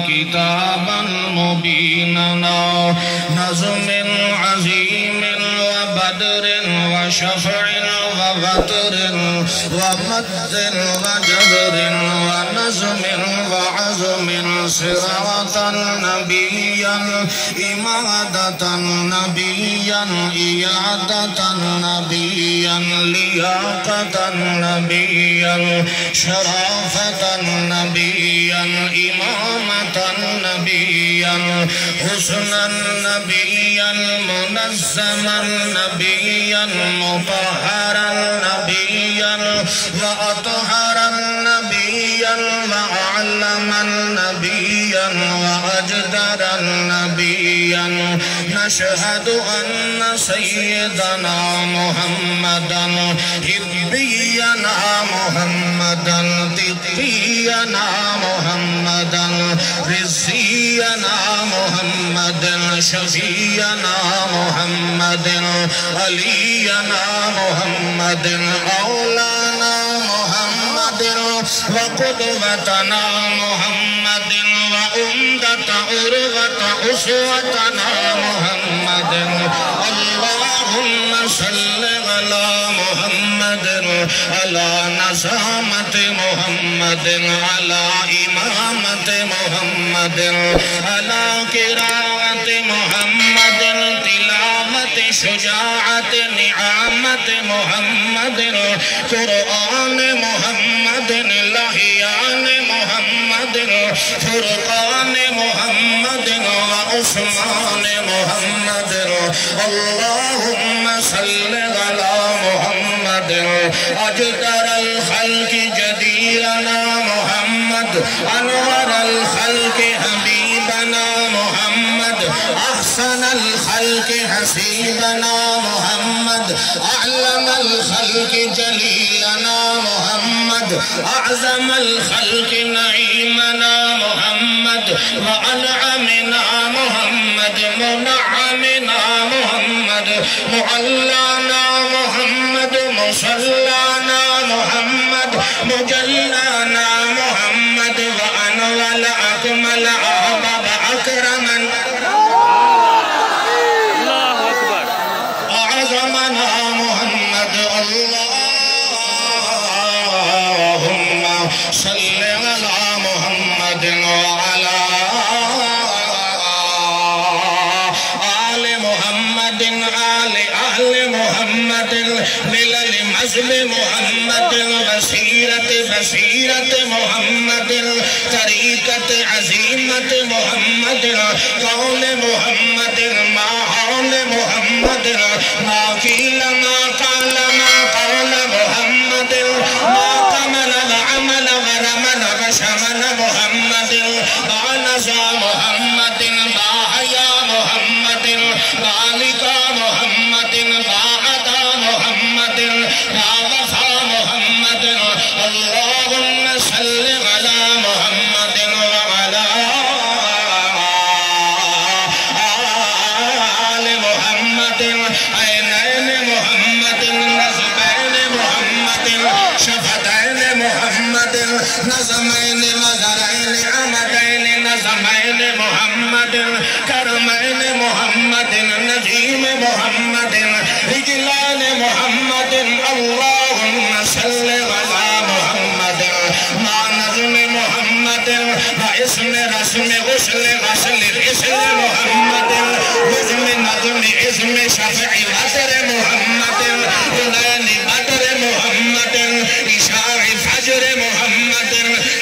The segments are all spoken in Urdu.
كتابا مبينا نظم عظيم وبدر وشفع ووتر ومد وجبر ونظم وعزم صراطا نبيا إمادة نبيا إيادة نبيا لياقة نبيا شرافة نبيا إمامة نبيا حسنا نبيا منزما نبيا مطهرا نبيا وأطهرا نبيا وأعلما نبيا وأجدرا نبيا نشهد أن سيدنا محمدا حبينا محمدا طبينا محمدا رزينا محمدا شفينا محمد علينا محمد أولانا محمد وقدوتنا محمد وأمدة أروة أسوتنا محمد اللهم صل على محمد على نسامة محمد على إمامة محمد على قراءة محمد تلاوة شجاعة نعمة محمد قرآن محمد لحيان محمد فرقان محمد وعثمان محمد اللهم صل على محمد أجدر الخلق جديرنا محمد أنور الخلق حبيبنا محمد أحسن الخلق حسيبنا محمد أعلم الخلق جليلنا محمد أعظم الخلق نعيمنا محمد وأنعمنا محمد منعمنا محمد معلانا محمد مصلانا محمد مجلانا محمد وأنول أكمل أعظم أكرما الله أكبر أعظمنا محمد اللهم صل على محمد وعلى آل محمد آل محمد ملل مذهب محمد بصيرة محمد طريقة عزيمة محمد قول محمد ما حول محمد ما قيل ما قال ما قول محمد ما كمل العمل ورمل وشمل محمد ما نزى محمد ما حيا محمد ما لقى محمد ما عدا محمد ما وفى محمد اللهم صل على محمد وعلى آل محمد عينين محمد نصبين محمد شفتين محمد نظمين مزرين عمدين نظمين محمد كرمين محمد نجيم محمد رجلان محمد اللهم صل على محمد مع نظم محمد واسم رسم غسل غسل اسم محمد وزم نظم اسم شفع بدر محمد هلال بدر محمد إشاع فجر محمد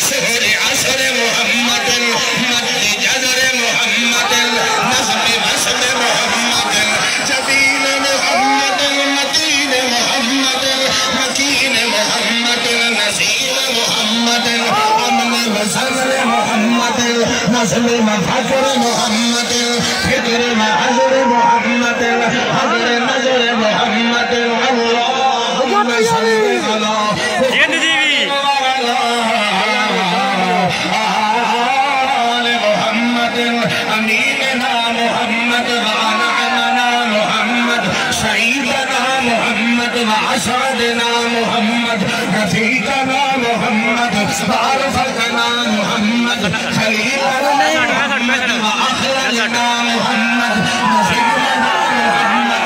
سهر عصر محمد مد جزر محمد نظم بسم محمد جبين محمد متين محمد مكين محمد نزيل محمد أمن وزمر محمد نزل مفكر محمد فكر معذر محمد حضر نظر محمد اللهم صل على آل محمد أميننا محمد وأنعمنا محمد سيدنا محمد أسعدنا محمد رفيقنا محمد وعرفتنا محمد خليلنا محمد وأخلقنا محمد نسيبنا محمد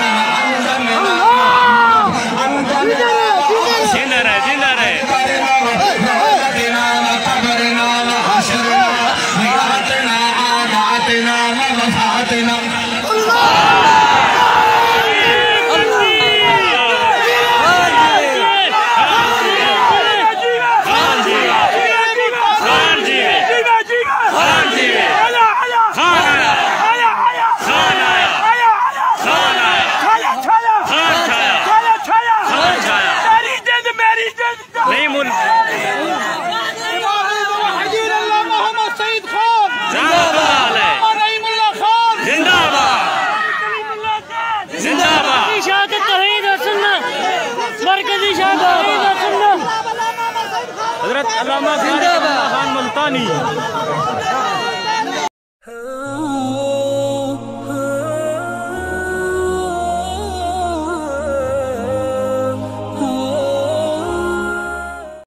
حضرت علامہ خان ملتانی